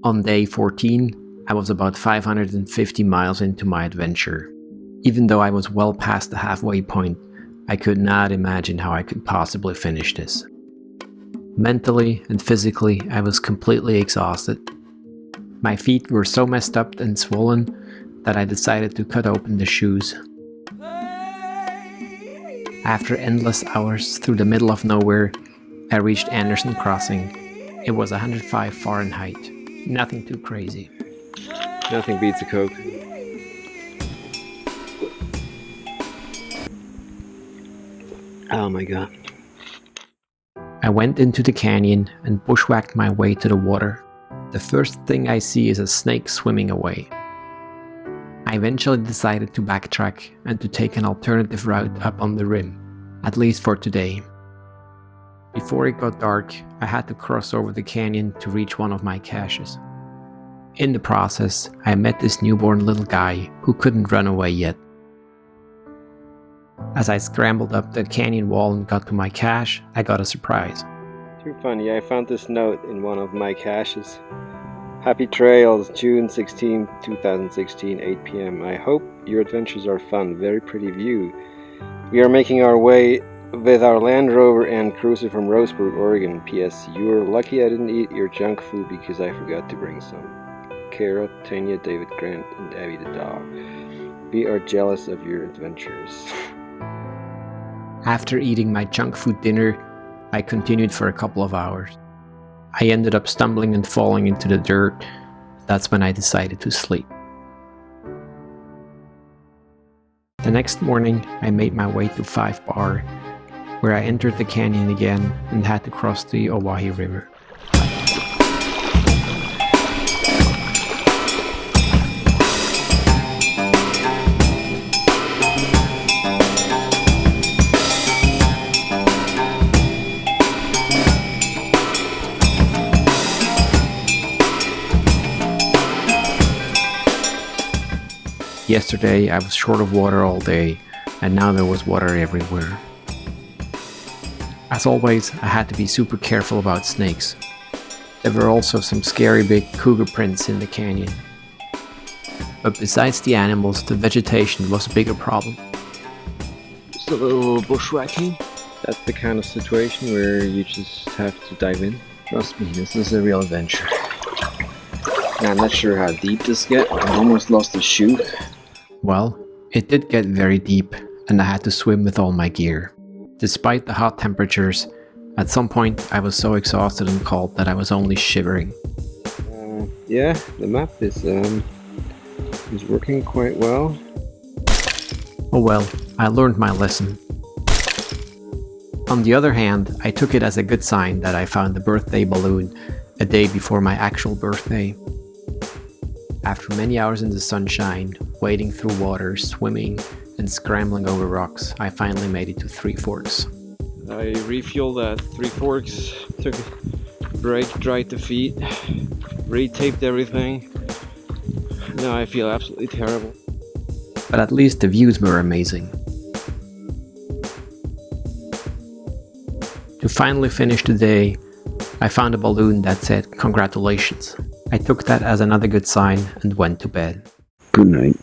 On day 14, I was about 550 miles into my adventure. Even though I was well past the halfway point, I could not imagine how I could possibly finish this. Mentally and physically, I was completely exhausted. My feet were so messed up and swollen that I decided to cut open the shoes. After endless hours through the middle of nowhere, I reached Anderson Crossing. It was 105 Fahrenheit. Nothing too crazy. Nothing beats a Coke. Oh my god. I went into the canyon and bushwhacked my way to the water. The first thing I see is a snake swimming away. I eventually decided to backtrack and to take an alternative route up on the rim, at least for today. Before it got dark, I had to cross over the canyon to reach one of my caches. In the process, I met this newborn little guy who couldn't run away yet. As I scrambled up the canyon wall and got to my cache, I got a surprise. Too funny, I found this note in one of my caches. Happy trails, June 16, 2016, 8 p.m. I hope your adventures are fun. Very pretty view. We are making our way with our Land Rover and cruiser from Roseburg, Oregon. P.S. You're lucky I didn't eat your junk food because I forgot to bring some. Kara, Tanya, David Grant, and Abby the dog. We are jealous of your adventures. After eating my junk food dinner, I continued for a couple of hours. I ended up stumbling and falling into the dirt. That's when I decided to sleep. The next morning, I made my way to 5 Bar, where I entered the canyon again and had to cross the Owyhee River. Yesterday I was short of water all day, and now there was water everywhere. As always, I had to be super careful about snakes. There were also some scary big cougar prints in the canyon. But besides the animals, the vegetation was a bigger problem. Just a little bushwhacking. That's the kind of situation where you just have to dive in. Trust me, this is a real adventure. I'm not sure how deep this gets. I almost lost a shoe. Well, it did get very deep, and I had to swim with all my gear. Despite the hot temperatures, at some point I was so exhausted and cold that I was only shivering. Yeah, the map is working quite well. Oh well, I learned my lesson. On the other hand, I took it as a good sign that I found the birthday balloon a day before my actual birthday. After many hours in the sunshine, wading through water, swimming, and scrambling over rocks, I finally made it to Three Forks. I refueled at Three Forks, took a break, dried the feet, retaped everything. Now I feel absolutely terrible. But at least the views were amazing. To finally finish the day, I found a balloon that said, "Congratulations." I took that as another good sign and went to bed. Good night.